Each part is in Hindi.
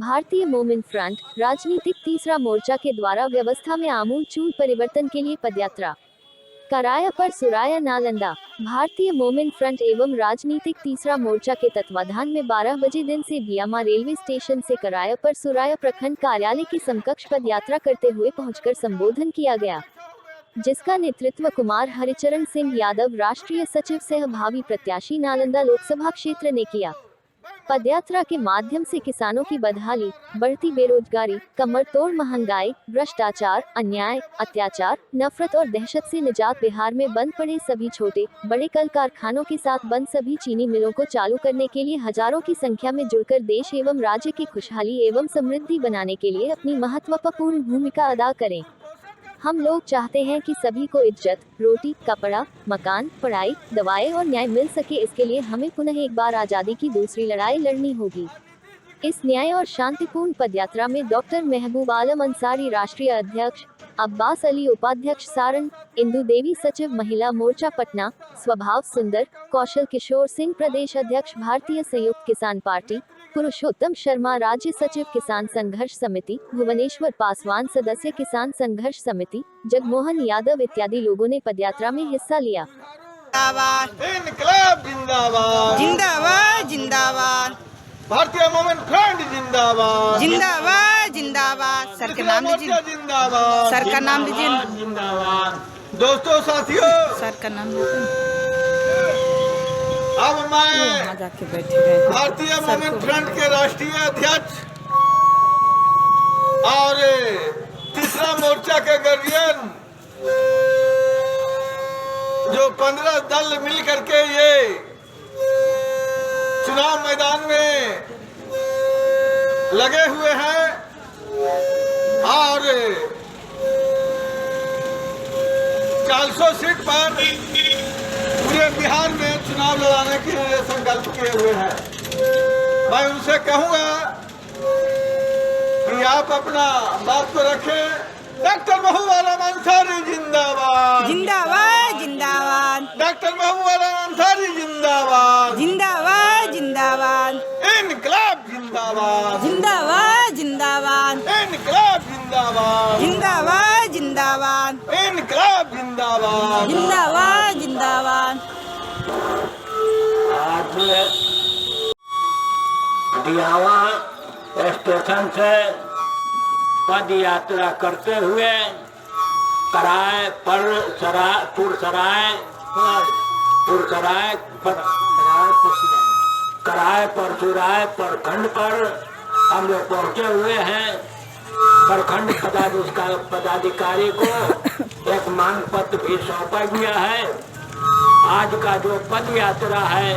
भारतीय मोमेंट फ्रंट राजनीतिक तीसरा मोर्चा के द्वारा व्यवस्था में आमूल-चूल परिवर्तन के लिए पदयात्रा। कराया पर सुराया नालंदा। भारतीय मोमेंट फ्रंट एवं राजनीतिक तीसरा मोर्चा के तत्वाधान में 12 बजे दिन से बियामा रेलवे स्टेशन से कराया पर सुराया प्रखंड कार्यालय की समकक्ष पदयात्रा करते हुए पहुंचकर संबोधन किया गया, जिसका नेतृत्व कुमार हरिचरण सिंह यादव राष्ट्रीय सचिव सह भावी प्रत्याशी नालंदा लोकसभा क्षेत्र ने किया। पदयात्रा के माध्यम से किसानों की बदहाली, बढ़ती बेरोजगारी, कमर तोड़ महंगाई, भ्रष्टाचार, अन्याय, अत्याचार, नफरत और दहशत से निजात, बिहार में बंद पड़े सभी छोटे बड़े कल कारखानों के साथ बंद सभी चीनी मिलों को चालू करने के लिए हजारों की संख्या में जुड़कर देश एवं राज्य की खुशहाली एवं समृद्धि बनाने के लिए अपनी महत्वपूर्ण भूमिका अदा करें। हम लोग चाहते हैं कि सभी को इज्जत, रोटी, कपड़ा, मकान, पढ़ाई, दवाएं और न्याय मिल सके। इसके लिए हमें पुनः एक बार आज़ादी की दूसरी लड़ाई लड़नी होगी। इस न्याय और शांतिपूर्ण पदयात्रा में डॉक्टर महबूब आलम अंसारी राष्ट्रीय अध्यक्ष, अब्बास अली उपाध्यक्ष सारण, इंदु देवी सचिव महिला मोर्चा पटना, स्वभाव सुंदर, कौशल किशोर सिंह प्रदेश अध्यक्ष भारतीय संयुक्त किसान पार्टी, पुरुषोत्तम शर्मा राज्य सचिव किसान संघर्ष समिति, भुवनेश्वर पासवान सदस्य किसान संघर्ष समिति, जगमोहन यादव इत्यादि लोगों ने पदयात्रा में हिस्सा लिया। इनकलाब जिंदाबाद जिंदाबाद जिंदाबाद, भारतीय मोमेंट फ्रंट जिंदाबाद जिंदाबाद जिंदाबाद। सर का नाम लीजिए, जिंदाबाद, सर का नाम लीजिए, जिंदाबाद। दोस्तों साथियों, सर का नाम लीजिए। अब मैं जाके बैठे रहे। भारतीय मोमेंट फ्रंट के राष्ट्रीय अध्यक्ष और तीसरा मोर्चा के गार्जियन जो 15 दल मिल करके ये चुनाव मैदान में लगे हुए हैं और 400 सीट पर पूरे बिहार में चुनाव लड़ाने के लिए संकल्प किए हुए हैं। मैं उनसे कहूंगा कि आप अपना बात को रखें। डॉक्टर महबूब आलम अंसारी जिंदाबाद जिंदाबाद जिंदाबाद, डॉक्टर महबूब आलम अंसारी जिंदाबाद जिंदाबाद जिंदाबाद, इनकलाब जिंदाबाद जिंदाबाद जिंदाबाद, इनकलाब जिंदाबाद जिंदाबाद जिंदाबाद, इनकलाब जिंदाबाद जिंदाबाद जिंदाबाद। आज बियामा स्टेशन से पद यात्रा करते हुए कराय पर सुराय प्रखंड पर हम लोग पहुंचे हुए हैं। प्रखंड पदाधिकारी को एक मांग पत्र भी सौंपा गया है। आज का जो पद यात्रा है,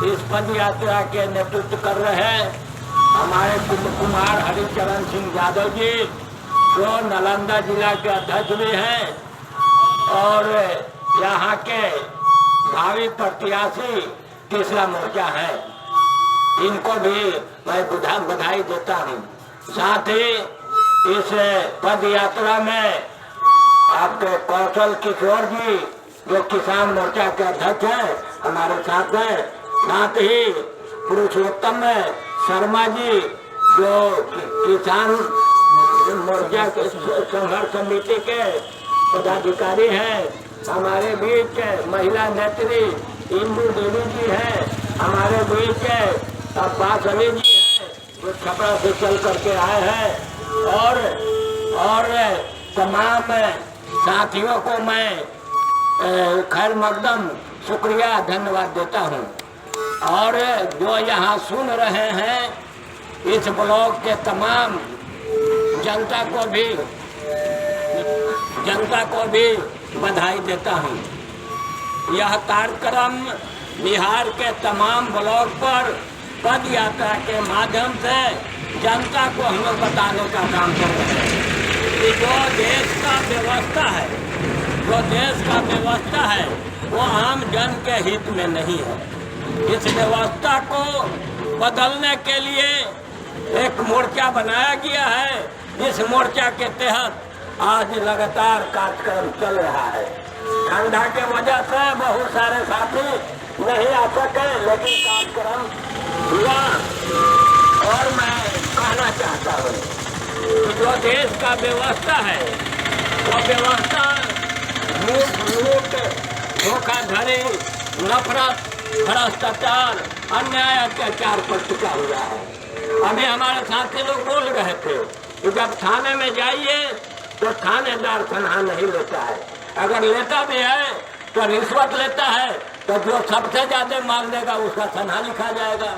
इस पद यात्रा के नेतृत्व कर रहे हैं हमारे कुमार हरिचरण सिंह यादव जी, जो नालंदा जिला के अध्यक्ष भी हैं और यहाँ के भावी प्रत्याशी तीसरा मोर्चा है। इनको भी मैं बधाई देता हूँ। साथ ही इस पद यात्रा में आपके कौशल किशोर जी जो किसान मोर्चा के अध्यक्ष हैं हमारे साथ हैं। साथ ही पुरुषोत्तम शर्मा जी जो किसान मोर्चा के संघर्ष समिति के पदाधिकारी हैं। हमारे बीच महिला नेत्री इंदु देवी जी हैं। हमारे बीच अब्बास अली जी हैं जो छपरा से चल करके आए हैं। और तमाम साथियों को मैं खैर मकदम शुक्रिया धन्यवाद देता हूँ। और जो यहाँ सुन रहे हैं इस ब्लॉक के तमाम जनता को भी बधाई देता हूँ। यह कार्यक्रम बिहार के तमाम ब्लॉक पर पद यात्रा के माध्यम से जनता को हम लोग बताने का काम कर रहे हैं कि जो देश का व्यवस्था है वो आम जन के हित में नहीं है। इस व्यवस्था को बदलने के लिए एक मोर्चा बनाया गया है। इस मोर्चा के तहत आज लगातार कार्यक्रम चल रहा है। ठंडा के वजह से बहुत सारे साथी नहीं आ सके, लेकिन कार्यक्रम हुआ। और मैं कहना व्यवस्था हुई। जो देश का व्यवस्था है वो व्यवस्था लूट, धोखाधड़ी, नफरत, भ्रष्टाचार, अन्याय, अत्याचार पर टिका हुआ है। अभी हमारे साथी लोग बोल रहे थे कि जब थाने में जाइए तो थानेदार तनहा नहीं लेता है, अगर लेता भी है तो रिश्वत लेता है, तो जो सबसे ज्यादा मांग देगा उसका तनहा लिखा जाएगा।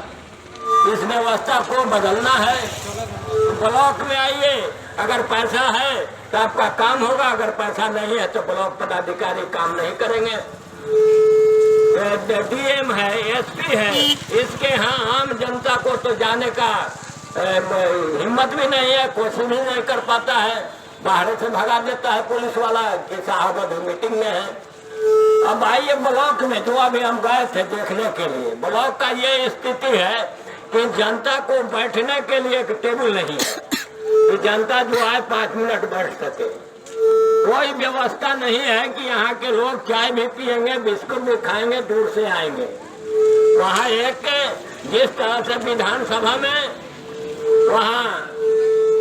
इस व्यवस्था को बदलना है। ब्लॉक में आइए, अगर पैसा है तो आपका काम होगा, अगर पैसा नहीं है तो ब्लॉक पदाधिकारी काम नहीं करेंगे। डीएम है, एसपी है, इसके यहाँ आम जनता को तो जाने का हिम्मत भी नहीं है, कोशिश भी नहीं कर पाता है, बाहर से भगा देता है पुलिस वाला कि साहब अभी मीटिंग में है। अब आइए ब्लॉक में, जो अभी हम गए थे देखने के लिए, ब्लॉक का ये स्थिति है कि जनता को बैठने के लिए एक टेबल नहीं है कि जनता जो आए 5 मिनट बैठ सके। कोई व्यवस्था नहीं है कि यहाँ के लोग चाय भी पियेंगे, बिस्कुट भी खाएंगे, दूर से आएंगे। वहाँ एक जिस तरह से विधानसभा में वहाँ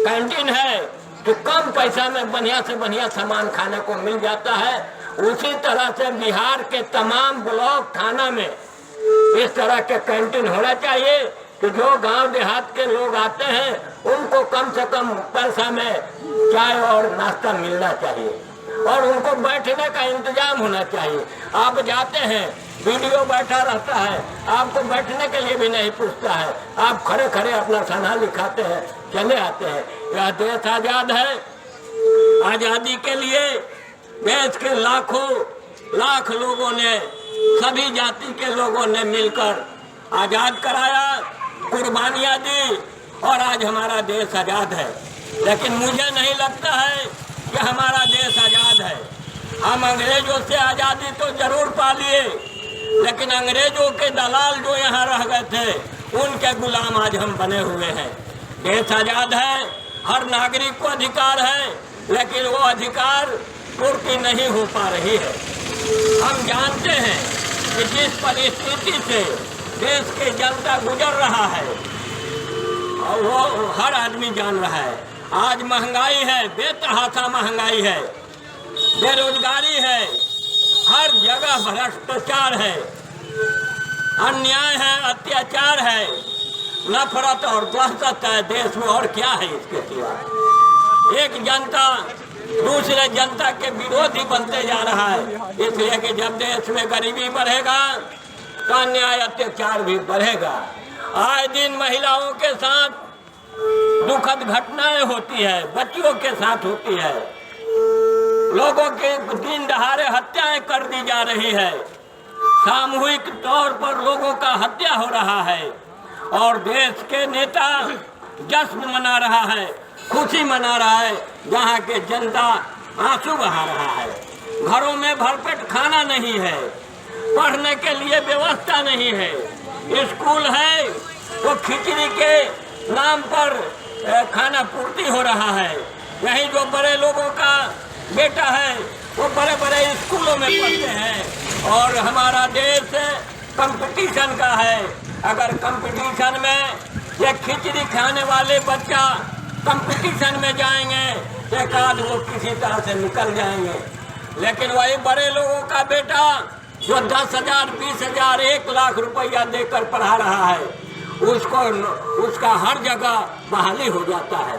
कैंटीन है कि कम पैसा में बढ़िया से बढ़िया सामान खाने को मिल जाता है, उसी तरह से बिहार के तमाम ब्लॉक थाना में इस तरह के कैंटीन होना चाहिए कि जो गांव देहात के लोग आते हैं उनको कम से कम पैसा में चाय और नाश्ता मिलना चाहिए और उनको बैठने का इंतजाम होना चाहिए। आप जाते हैं, वीडियो बैठा रहता है, आपको बैठने के लिए भी नहीं पूछता है, आप खड़े खड़े अपना सनहा लिखाते हैं, चले आते हैं। यह देश आजाद है। आजादी के लिए देश के लाखों लाख लोगों ने, सभी जाति के लोगों ने मिलकर आजाद कराया, कुर्बानियां दी और आज हमारा देश आजाद है। लेकिन मुझे नहीं लगता है कि हमारा देश आजाद है। हम अंग्रेजों से आजादी तो जरूर पा लिए, लेकिन अंग्रेजों के दलाल जो यहाँ रह गए थे उनके गुलाम आज हम बने हुए हैं। देश आजाद है, हर नागरिक को अधिकार है, लेकिन वो अधिकार पूर्ति नहीं हो पा रही है। हम जानते हैं कि जिस परिस्थिति से देश की जनता गुजर रहा है और वो हर आदमी जान रहा है। आज महंगाई है, बेतहाशा महंगाई है, बेरोजगारी है, हर जगह भ्रष्टाचार है, अन्याय है, अत्याचार है, नफरत और दहशत है देश में, और क्या है इसके सिवा। एक जनता दूसरे जनता के विरोधी बनते जा रहा है, इसलिए कि जब देश में गरीबी बढ़ेगा तो अन्याय अत्याचार भी बढ़ेगा। आए दिन महिलाओं के साथ दुखद घटनाएं होती है, बच्चियों के साथ होती है, लोगों के दिन दहाड़े हत्याएं कर दी जा रही है, सामूहिक तौर पर लोगों का हत्या हो रहा है और देश के नेता जश्न मना रहा है, खुशी मना रहा है, जहाँ के जनता आंसू बहा रहा है। घरों में भरपेट खाना नहीं है, पढ़ने के लिए व्यवस्था नहीं है, स्कूल है तो खिचड़ी के नाम पर खाना पूर्ति हो रहा है। यही जो बड़े लोगों का बेटा है वो बड़े बड़े स्कूलों में पढ़ते हैं और हमारा देश कंपटीशन का है। अगर कंपटीशन में ये खिचड़ी खाने वाले बच्चा कंपटीशन में जाएंगे एक आध वो किसी तरह से निकल जाएंगे, लेकिन वही बड़े लोगों का बेटा जो 10,000, 20,000, 1 लाख रुपया देकर पढ़ा रहा है उसका हर जगह बहाली हो जाता है।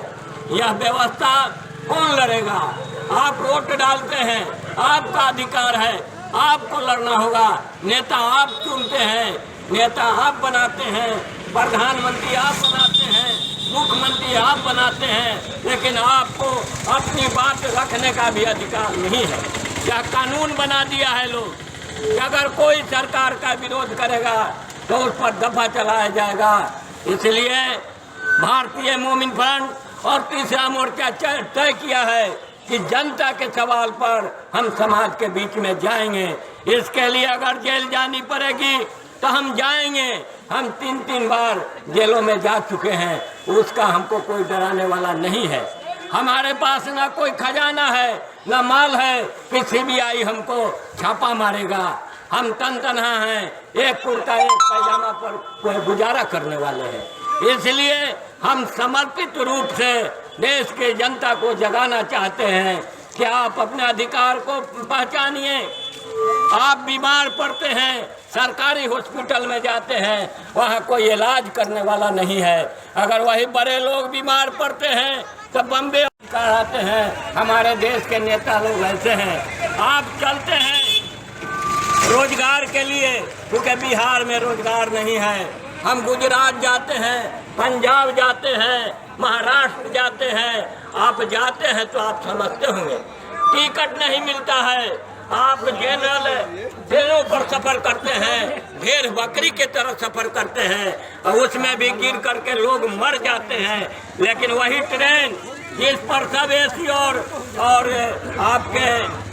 यह व्यवस्था कौन लड़ेगा? आप वोट डालते हैं, आपका अधिकार है, आपको लड़ना होगा। नेता आप चुनते हैं, नेता आप बनाते हैं, प्रधानमंत्री आप बनाते हैं, मुख्यमंत्री आप बनाते हैं, लेकिन आपको अपनी बात रखने का भी अधिकार नहीं है। क्या कानून बना दिया है लोग कि अगर कोई सरकार का विरोध करेगा तो उस पर दफा चलाया जाएगा। इसलिए भारतीय मोमिन फ्रंट और तीसरा मोर्चा तय किया है कि जनता के सवाल पर हम समाज के बीच में जाएंगे। इसके लिए अगर जेल जानी पड़ेगी तो हम जाएंगे। हम 3-3 बार जेलों में जा चुके हैं, उसका हमको कोई डराने वाला नहीं है। हमारे पास ना कोई खजाना है ना माल है कि CBI हमको छापा मारेगा। हम तनतनहा हैं, एक कुर्ता एक पैजामा पर कोई गुजारा करने वाले हैं। इसलिए हम समर्पित रूप से देश के जनता को जगाना चाहते हैं कि आप अपने अधिकार को पहचानिए। आप बीमार पड़ते हैं, सरकारी हॉस्पिटल में जाते हैं, वहाँ कोई इलाज करने वाला नहीं है। अगर वही बड़े लोग बीमार पड़ते हैं तो बम्बे कराते हैं। हमारे देश के नेता लोग ऐसे हैं। आप चलते हैं रोजगार के लिए, क्योंकि बिहार में रोजगार नहीं है। हम गुजरात जाते हैं, पंजाब जाते हैं, महाराष्ट्र जाते हैं। आप जाते हैं तो आप समझते होंगे टिकट नहीं मिलता है। आप जनरल ट्रेनों पर सफर करते हैं, ढेर बकरी के तरह सफर करते हैं और उसमें भी गिर करके लोग मर जाते हैं। लेकिन वही ट्रेन जिस पर सब एसी और आपके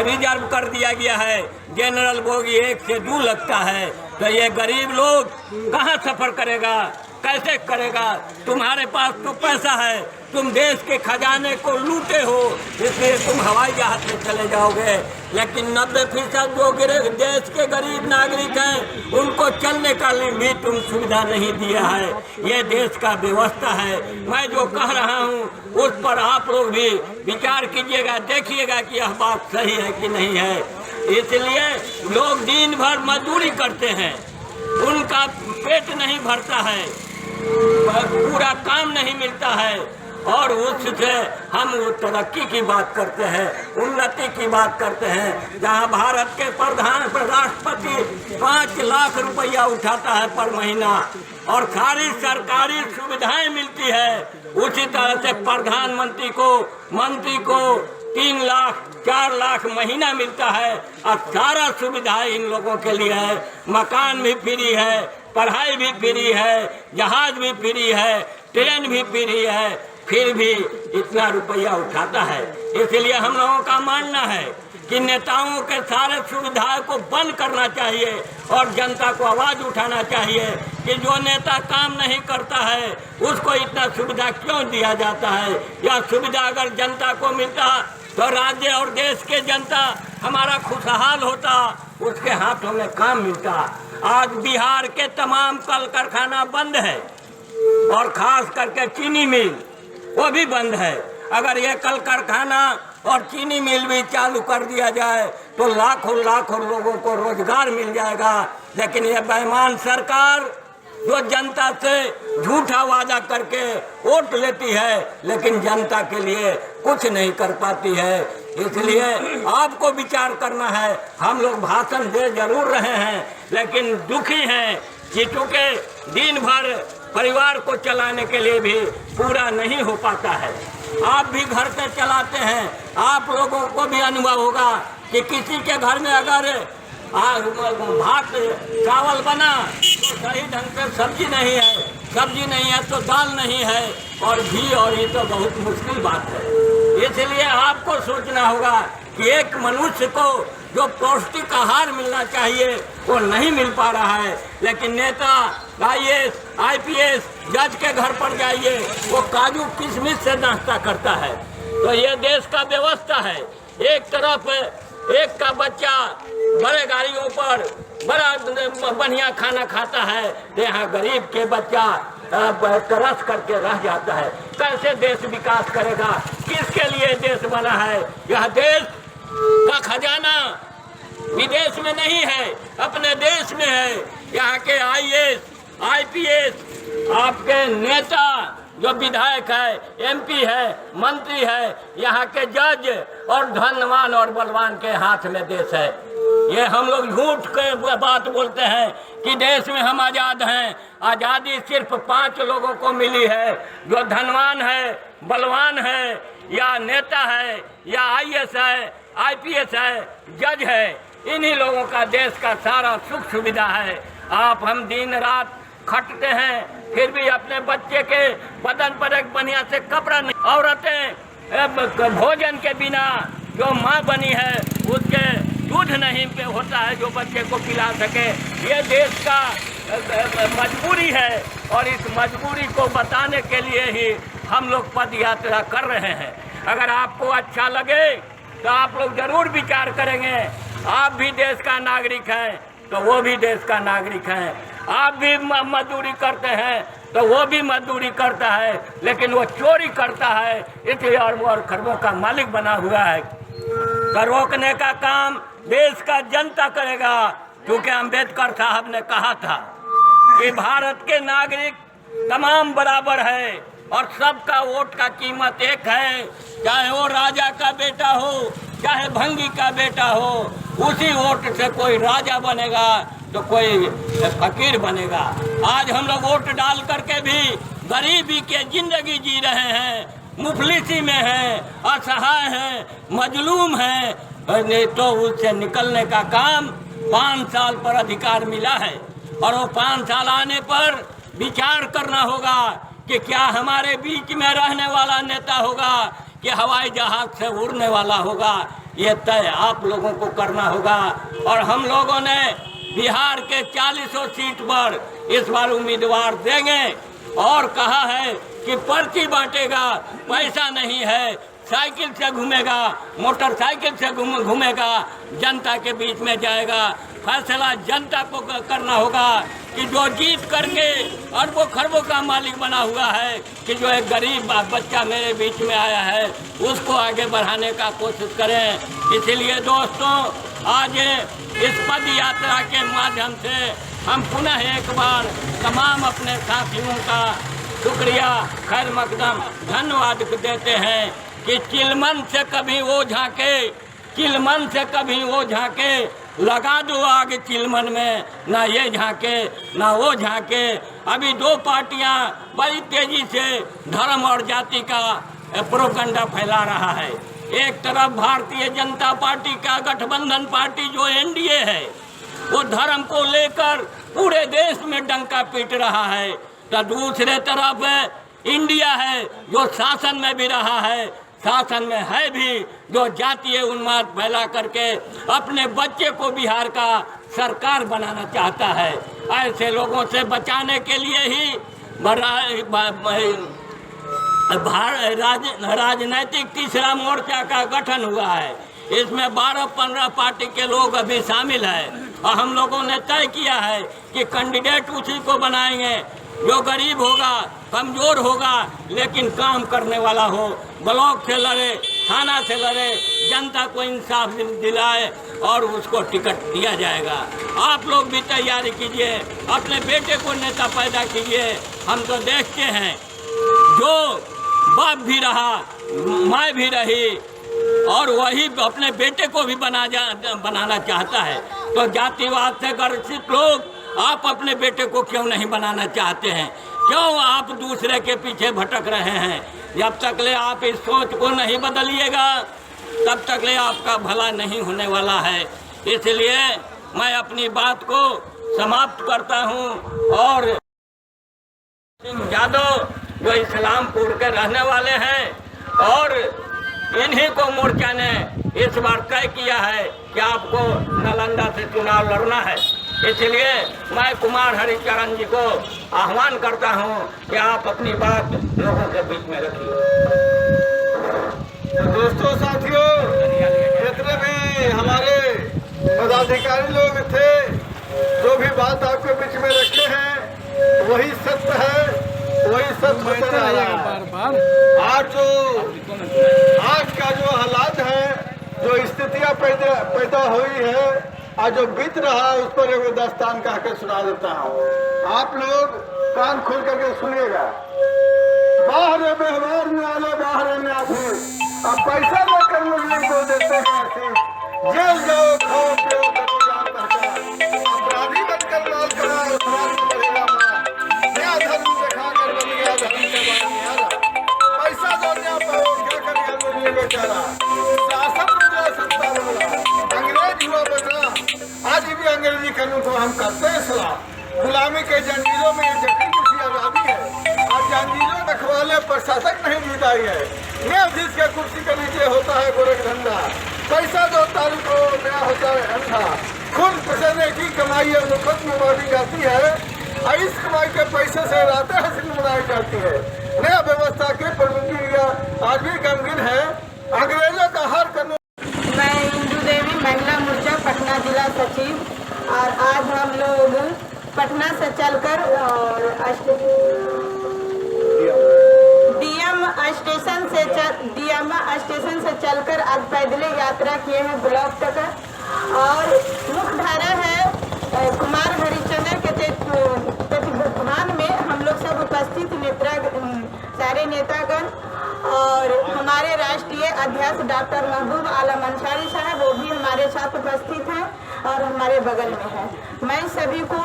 रिजर्व कर दिया गया है, जनरल बोगी 1 से 2 लगता है, तो ये गरीब लोग कहाँ सफर करेगा, कैसे करेगा? तुम्हारे पास तो पैसा है, तुम देश के खजाने को लूटे हो, इसलिए तुम हवाई जहाज में चले जाओगे। लेकिन 90% जो देश के गरीब नागरिक हैं उनको चलने का भी तुम सुविधा नहीं दिया है। ये देश का व्यवस्था है। मैं जो कह रहा हूँ उस पर आप लोग भी विचार कीजिएगा, देखिएगा कि यह बात सही है कि नहीं है। इसलिए लोग दिन भर मजदूरी करते हैं, उनका पेट नहीं भरता है, पूरा काम नहीं मिलता है, और उससे हम तरक्की की बात करते हैं, उन्नति की बात करते हैं। जहां भारत के राष्ट्रपति 5 लाख रुपया उठाता है पर महीना और सारी सरकारी सुविधाएं मिलती है, उसी तरह से प्रधानमंत्री को, मंत्री को 3 लाख 4 लाख महीना मिलता है और सारा सुविधा इन लोगों के लिए है। मकान भी फ्री है, पढ़ाई भी फ्री है, जहाज भी फ्री है, ट्रेन भी फ्री है, फिर भी इतना रुपया उठाता है। इसलिए हम लोगों का मानना है कि नेताओं के सारे सुविधाओं को बंद करना चाहिए और जनता को आवाज उठाना चाहिए कि जो नेता काम नहीं करता है उसको इतना सुविधा क्यों दिया जाता है। यह सुविधा अगर जनता को मिलता तो राज्य और देश के जनता हमारा खुशहाल होता, उसके हाथों में काम मिलता। आज बिहार के तमाम कल कारखाना बंद है और खास करके चीनी मिल वो भी बंद है। अगर ये कल कारखाना और चीनी मिल भी चालू कर दिया जाए तो लाखों लाखों लोगों को रोजगार मिल जाएगा। लेकिन ये बेईमान सरकार जो जनता से झूठा वादा करके वोट लेती है लेकिन जनता के लिए कुछ नहीं कर पाती है। इसलिए आपको विचार करना है। हम लोग भाषण दे जरूर रहे हैं लेकिन दुखी हैं कि चूंकि दिन भर परिवार को चलाने के लिए भी पूरा नहीं हो पाता है। आप भी घर से चलाते हैं, आप लोगों को भी अनुभव होगा कि किसी के घर में अगर भात चावल बना तो सही ढंग से सब्जी नहीं है, सब्जी नहीं है तो दाल नहीं है और घी, और ये तो बहुत मुश्किल बात है। इसलिए आपको सोचना होगा कि एक मनुष्य को जो पौष्टिक आहार मिलना चाहिए वो नहीं मिल पा रहा है। लेकिन नेता IAS IPS जज के घर पर जाइए, वो काजू किशमिश से नाश्ता करता है। तो ये देश का व्यवस्था है। एक तरफ एक का बच्चा बड़े गाड़ियों पर बड़ा बढ़िया खाना खाता है, यहाँ गरीब के बच्चा तरस करके रह जाता है। कैसे देश विकास करेगा? किसके लिए देश बना है? यह देश का खजाना विदेश में नहीं है, अपने देश में है। यहाँ के IAS IPS आपके नेता जो विधायक है, MP है, मंत्री है, यहाँ के जज और धनवान और बलवान के हाथ में देश है। ये हम लोग झूठ के बात बोलते हैं कि देश में हम आज़ाद हैं। आज़ादी सिर्फ 5 लोगों को मिली है, जो धनवान है, बलवान है, या नेता है, या IAS है, IPS है, जज है। इन्हीं लोगों का देश का सारा सुख सुविधा है। हम दिन रात खटते हैं फिर भी अपने बच्चे के बदन पर एक बढ़िया से कपड़ा नहीं। औरतें भोजन के बिना जो माँ बनी है उसके दूध नहीं पे होता है जो बच्चे को पिला सके। ये देश का मजबूरी है और इस मजबूरी को बताने के लिए ही हम लोग पद यात्रा कर रहे हैं। अगर आपको अच्छा लगे तो आप लोग जरूर विचार करेंगे। आप भी देश का नागरिक हैं तो वो भी देश का नागरिक हैं। आप भी मजदूरी करते हैं तो वो भी मजदूरी करता है, लेकिन वो चोरी करता है, इसलिए अरबों और खरबों का मालिक बना हुआ है। तो रोकने का काम देश का जनता करेगा, क्योंकि अम्बेडकर साहब ने कहा था कि भारत के नागरिक तमाम बराबर है और सबका वोट का कीमत एक है, चाहे वो राजा का बेटा हो चाहे भंगी का बेटा हो, उसी वोट से कोई राजा बनेगा तो कोई फकीर बनेगा। आज हम लोग वोट डाल करके भी गरीबी के जिंदगी जी रहे हैं, मुफलिसी में हैं, असहाय हैं, मजलूम हैं, तो उससे निकलने का काम 5 साल पर अधिकार मिला है और वो 5 साल आने पर विचार करना होगा कि क्या हमारे बीच में रहने वाला नेता होगा कि हवाई जहाज से उड़ने वाला होगा। ये तय आप लोगों को करना होगा। और हम लोगों ने बिहार के 40 सीट पर इस बार उम्मीदवार देंगे और कहा है कि पर्ची बांटेगा, पैसा नहीं है, साइकिल से घूमेगा, मोटरसाइकिल से घूमेगा, जनता के बीच में जाएगा। फैसला जनता को करना होगा कि जो जीत करके अरबों खरबों का मालिक बना हुआ है, कि जो एक गरीब बच्चा मेरे बीच में आया है उसको आगे बढ़ाने का कोशिश करें। इसीलिए दोस्तों, आज इस पद यात्रा के माध्यम से हम पुनः एक बार तमाम अपने साथियों का शुक्रिया, खैर मकदम, धन्यवाद देते हैं कि चिलमन से कभी वो झांके, चिलमन से कभी वो झांके, लगा दो आग चिलमन में, ना ये झांके ना वो झांके। अभी 2 पार्टियां बड़ी तेजी से धर्म और जाति का प्रोपगंडा फैला रहा है। एक तरफ भारतीय जनता पार्टी का गठबंधन पार्टी जो एनडीए है, वो धर्म को लेकर पूरे देश में डंका पीट रहा है, तो दूसरे तरफ इंडिया है जो शासन में भी रहा है, शासन में है भी, जो जातीय उन्माद फैला करके अपने बच्चे को बिहार का सरकार बनाना चाहता है। ऐसे लोगों से बचाने के लिए ही राजनैतिक तीसरा मोर्चा का गठन हुआ है। इसमें 12-15 पार्टी के लोग अभी शामिल हैं और हम लोगों ने तय किया है कि कैंडिडेट उसी को बनाएंगे जो गरीब होगा, कमजोर होगा, लेकिन काम करने वाला हो, ब्लॉक से लड़े, थाना से लड़े, जनता को इंसाफ दिलाए और उसको टिकट दिया जाएगा। आप लोग भी तैयारी कीजिए, अपने बेटे को नेता पैदा कीजिए। हम तो देखते हैं जो बाप भी रहा, माँ भी रही और वही अपने बेटे को भी बनाना चाहता है। तो जातिवाद से ग्रसित लोग आप अपने बेटे को क्यों नहीं बनाना चाहते हैं? क्यों आप दूसरे के पीछे भटक रहे हैं? जब तक ले आप इस सोच को नहीं बदलिएगा तब तक ले आपका भला नहीं होने वाला है। इसलिए मैं अपनी बात को समाप्त करता हूं और सिंह यादव जो इस्लामपुर के रहने वाले हैं और इन्हीं को मोर्चा ने इस बार तय किया है कि आपको नालंदा से चुनाव लड़ना है। इसलिए मैं कुमार हरिचरण जी को आह्वान करता हूं कि आप अपनी बात लोगों के बीच में रखिए। दोस्तों, साथियों, जितने भी हमारे पदाधिकारी लोग थे, जो भी बात आपके बीच में रखे हैं वही सत्य है, वही सत्य नजर आ रहा है। आज का जो हालात है, जो स्थितियां पैदा हुई है, आज जो बीत रहा है उस पर एक दास्तान कह के सुना देता हूँ। आप लोग कान खोल करके सुनिएगा। बाहर व्यवहार में आले, बाहर में आते, अब पैसा लेकर मुझे को देते हैं ऐसे, जेल जाओ, खाओ पियो, करो जान पहचान, अपराधी बनकर लाल करा, अपराध में बढ़ेगा मार, नया धर्म दिखा कर बन गया धर्म के बाद निहारा, पैसा दो नया पाओ, क्या करिए मुझे बेचारा, शासन मुझे सत्ता बोला, अंग्रेज हुआ बचा, आज भी अंग्रेजी कानून को हम करते हैं सलाह। गुलामी के जंजीरों में जकड़ी किसी आजादी है, और जंजीरों रखवाले प्रशासक नहीं जीताई है। न्यायाधीश के कुर्सी के नीचे होता है गोरख धंधा, पैसा दो तारू को नया होता है अंधा, खून पसीने की कमाई और मुफ्त में बांटी जाती है, और इस कमाई के पैसे से रातें हंसी मनाई जाती है। नया व्यवस्था के प्रमुखिया आज भी गमगीन है, अंग्रेजों का हर कानून। मैं इंदू देवी, महिला मोर्चा पटना जिला सचिव, और आज हम लोग पटना से चलकर और दियामा स्टेशन से चलकर आज पैदल यात्रा किए हैं ब्लॉक तक। और मुख्यधारा है कुमार हरिचंद्र के तत्वावधान में हम लोग सब उपस्थित सारे नेतागण और हमारे राष्ट्रीय अध्यक्ष डॉक्टर महबूब आलम अंसारी साहब वो भी हमारे साथ उपस्थित हैं और हमारे बगल में है। मैं सभी को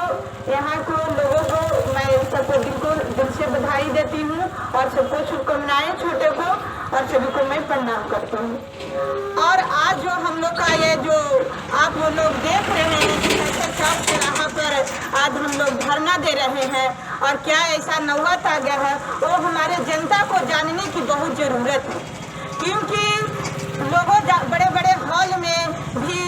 यहाँ को लोगों को मैं सबको दिल से बधाई देती हूँ और सबको शुभकामनाएं छोटे को और सभी को मैं प्रणाम करती हूँ। और आज जो हम लोग का ये जो आप वो लोग देख रहे हैं कि कैसे चौक चौराहा पर आज हम लोग धरना दे रहे हैं और क्या ऐसा नौबत आ गया है वो हमारे जनता को जानने की बहुत ज़रूरत है, क्योंकि लोगों बड़े बड़े हॉल में भी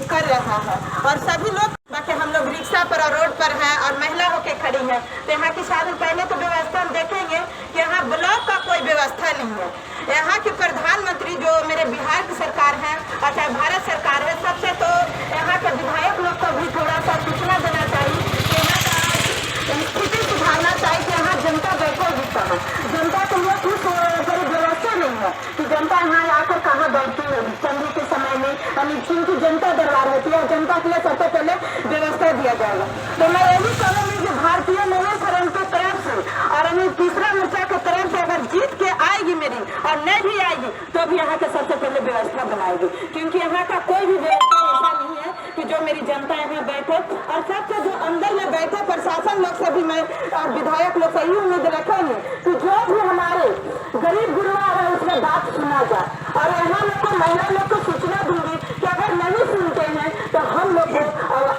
कर रहा है और सभी लोग बाकी हम लोग रिक्शा पर और रोड पर हैं और महिला होके खड़ी हैं। तो यहाँ की शादी पहले तो व्यवस्था हम देखेंगे कि यहाँ ब्लॉक का कोई व्यवस्था नहीं है। यहाँ के प्रधानमंत्री जो मेरे बिहार की सरकार है अच्छा भारत सरकार है, सबसे तो यहाँ के विधायक लोग को भी थोड़ा सा सूचना देना चाहिए कि यहाँ का स्थिति सुधारना चाहिए कि यहाँ जनता बैठेगी कहाँ, जनता के लिए कुछ कोई व्यवस्था नहीं है कि जनता यहाँ आकर कहाँ बैठती है। ठंडी के समय में जिनकी जनता दरबार होती है जनता के लिए सबसे पहले व्यवस्था दिया जाएगा। तो मैं यही कहूँगी कि भारतीय नया शरण के तरफ से और हमें तीसरा मोर्चा के तरफ से अगर जीत के आएगी मेरी और नहीं भी आएगी तो भी यहाँ के सबसे पहले व्यवस्था बनाएगी, क्योंकि यहाँ का कोई भी व्यवस्था ऐसा नहीं है कि जो मेरी जनता यहाँ बैठे और सबसे जो अंदर में बैठे प्रशासन लोग से भी मैं और विधायक लोग से ही उम्मीद रखेंगे कि जो भी हमारे गरीब गुरुआ है उसमें बात सुना जाए। और यहाँ लोग को महिला लोग को सूचना दूंगी कि अगर नहीं सुनते हैं तो हम लोग को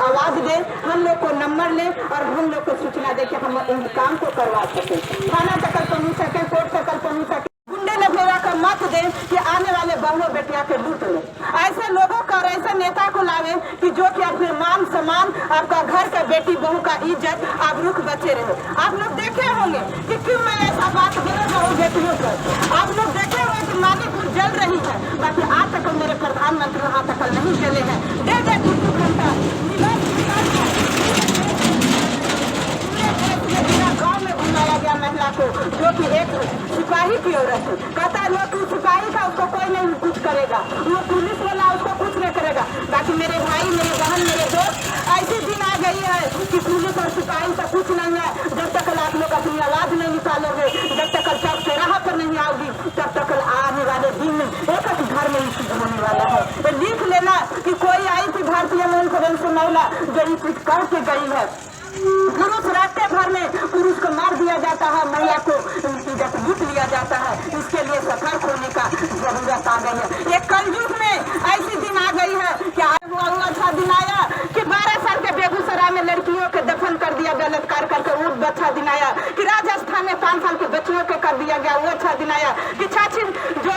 आवाज दे, हम लोग को नंबर ले और हम लोग को सूचना दे कि हम इन काम को करवा सके, थाना तक पहुँच सके, कोर्ट तक पहुँच सके। गुंडे लफेरा का मत दें कि आने वाले बहुओं बेटिया के लूट ले। ऐसे लोगों का और ऐसे नेता को लावे कि जो कि अपने मान सम्मान आपका घर का बेटी बहू का इज्जत आप रुख बचे रहे। आप लोग देखे होंगे कि क्यों मैं ऐसा बात बोल रहा हूँ बेटियों को। आप लोग देखे होंगे कि मानीपुर जल रही है, बाकी आज तक मेरे प्रधानमंत्री वहाँ तक नहीं चले हैं। डेढ़ 2 घंटा गाँव में बुलाया गया महिला को जो कि एक सिपाही की औरत है। कहता है लोग सिपाही का उसको कोई नहीं कुछ करेगा, वो पुलिस वाला उसको कुछ नहीं करेगा। बाकी मेरे भाई मेरे बहन मेरे दोस्त ऐसे दिन आ गई है कि पुलिस और सिपाही का कुछ नहीं है। जब तक आप लोग अपनी आवाज नहीं निकालोगे, जब तक चौक चौराहा पर नहीं आओगी, तब तक आने वाले दिन में एक घर में ही होने वाला है। तो लिख लेना कि कोई आई थी भारतीय मूल से महिला जो कुछ करके गई है। पुरुष रास्ते भर में पुरुष को मार दिया जाता है, महिला को इज्जत लूट लिया जाता है। इसके लिए सतर्क होने का जरूरत आ गई है। एक कलयुग में ऐसी दिन आ गई है कि अच्छा दिन आया कि 12 साल के बेगूसराय में लड़कियों के दफन कर दिया बलात्कार करके, वो अच्छा दिन आया कि राजस्थान में 5 साल के बच्चियों के कर दिया गया, वो अच्छा दिन आया कि छाछी जो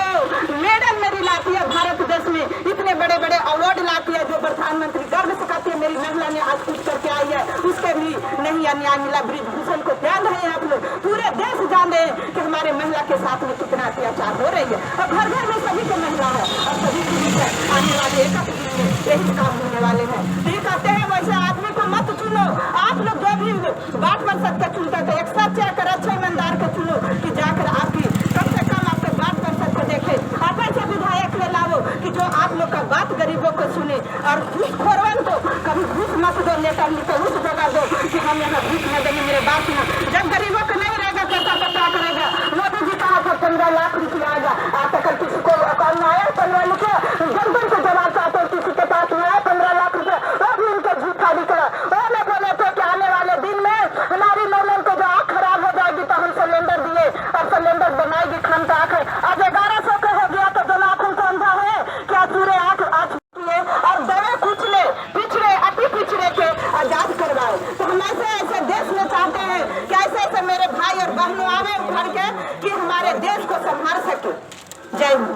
मेडल मेरी लाती है भारत देश में इतने बड़े बड़े अवार्ड लाती है, जो प्रधानमंत्री गर्व से कहती है मेरी महिला ने आज कुछ करके आई है, उसके भी नहीं अन्याय मिला। ब्रिजभूषण को ध्यान रहे आप लोग, पूरे देश जान रहे हैं कि हमारे महिला के साथ में कितना अत्याचार हो रही है। और घर घर में सभी को महिला है और सभी को आने वाले एक दिन में यही काम होने वाले हैं। तो ये कहते हैं वैसे आदमी को मत चुनो। आप लोग जो भी बात कर सकते चुनते थे, एक सच्चे कर अच्छे ईमानदार को चुनो कि जाकर आपकी कम से कम आपके बात कर सकते देखे। आप ऐसे विधायक ले लाओ कि जो आप लोग का बात गरीबों को सुने और घूसखोरवन को कभी घूस मत दो, लेटर लिखो उस जगह दो कि हम यहाँ घूस न देंगे, मेरे बात सुना। जब गरीबों को नहीं रहेगा पैसा तो क्या करेगा। मोदी जी कहा था 15 लाख रुपया आएगा, आप तक किसी को अकाउंट में आया 15 लिखे जनगण को जवाब चाहते हो, किसी के पास में आया 15 लाख रुपया, वो भी उनके झूठा निकला। वो मैं बोले थे कि आने वाले दिन में हमारी महिलाओं को जो आँख खराब हो जाएगी तो हम सिलेंडर दिए और सिलेंडर बनाएगी खम का आँख। आज 1100 का हो गया तो दोनों आँखों को अंधा है क्या पूरे आँख और दवे कुचले पिछड़े अति पिछड़े के आजाद करवाए। तो हम ऐसे देश में चाहते हैं कि ऐसे ऐसे मेरे भाई और बहनों आवे उभर के कि हमारे देश को संभाल सके। जय हिंद।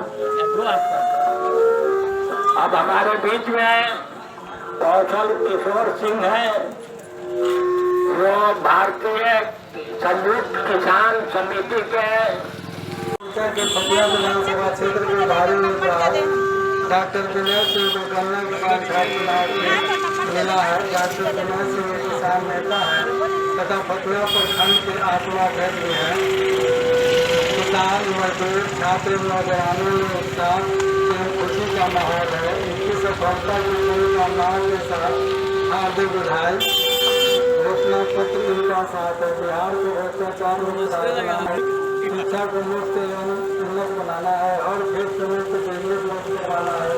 अब हमारे बीच में कौशल किशोर सिंह है, जो भारतीय संयुक्त किसान समिति के पटिया विधानसभा क्षेत्र के भारी उम्मीदवार डॉक्टर विनय सिंह को गन्ना के बाद चुनाव मिला है। डॉक्टर विनय सिंह एक किसान नेता है तथा पटना प्रखंड के आत्मा व्यक्ति है। किसान मजदूर छात्र नौजवानों में उत्साह एवं खुशी का माहौल है। इनकी सफलता की शुभकामनाओं के साथ हार्दिक बधाई। घोषणा पत्र इनका साथ है। बिहार को भ्रष्टाचार शिक्षा को मुफ्त एवं उन्नत बनाना है और खेत को मुफ्त बिजली उपलब्ध करवाना है।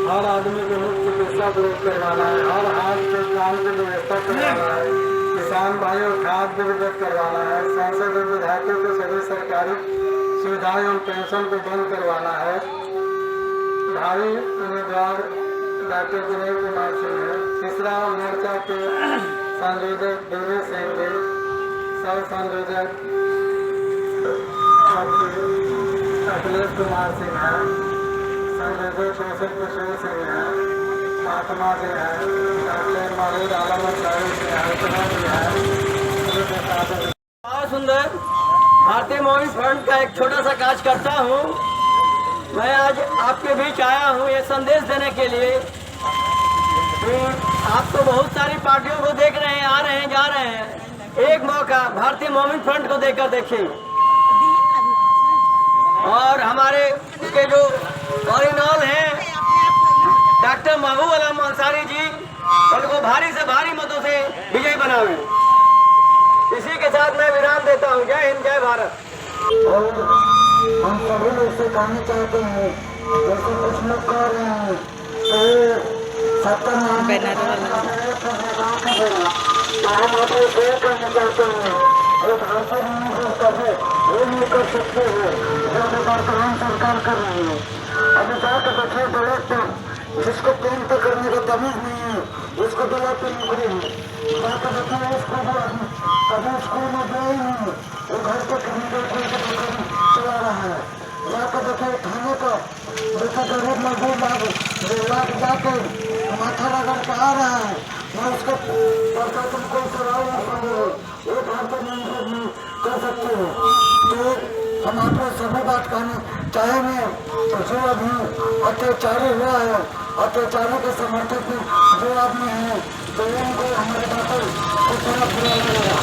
हर आदमी को मुफ्त चिकित्सा उपलब्ध करवाना है। हर हाथ के काम की व्यवस्था करवाना है। किसान भाइयों खाद वितरित करवाना है। सांसद और विधायकों को सभी सरकारी सुविधाएं एवं पेंशन को बंद करवाना है। भावी उम्मीदवार डॉक्टर विनय कुमार सिंह है। तीसरा मोर्चा के संयोजक देवेश सिंह है। सह संयोजक अखिलेश कुमार सिंह है। संयोजक शोषक किशोर सिंह है। फातिमा जी है। डॉक्टर मरीज आलम साहिब है। बहुत सुंदर भारतीय मोमिन फ्रंट का एक छोटा सा काज करता हूँ। मैं आज आपके बीच आया हूँ ये संदेश देने के लिए कि आप तो बहुत सारी पार्टियों को देख रहे हैं, आ रहे हैं, जा रहे हैं। एक मौका भारतीय मोमिन फ्रंट को देकर देखिए। और हमारे उसके जो ऑरिजिनल हैं डॉक्टर महबूब आलम अंसारी जी, उनको भारी से भारी मतों से विजयी बनावे। इसी के साथ मैं विराम देता हूँ। जय हिंद, जय भारत। हम सभी लोग से कहना चाहते हैं, जैसे कुछ लोग कह रहे हैं कि सत्ता में हम आप करना चाहते हैं और भारतीय कभी वो नहीं कर सकते हैं जो वर्तमान सरकार कर रही है। अभी जाकर देखिए डायरेक्टर जिसको पेन पे करने का तमीज नहीं है उसको दिला पे नौकरी है। जाकर देखिए उसको कभी स्कूल में गए नहीं, वो घर पे कहीं दुकान चला रहा है। जाकर देखिए थाने का देखा गरीब मजदूर लाभ जाकर माथा रगड़ के आ रहा है। मैं उसका प्रशासन को चलाओ वो भारतीय नहीं कर सकते हो। तो हम आपको सभी बात कहना चाहेंगे तो जो अभी अत्याचारी हुआ है, अत्याचारी के समर्थक में जो आदमी है तो उनको हमारे बातों को थोड़ा बुरा लगेगा।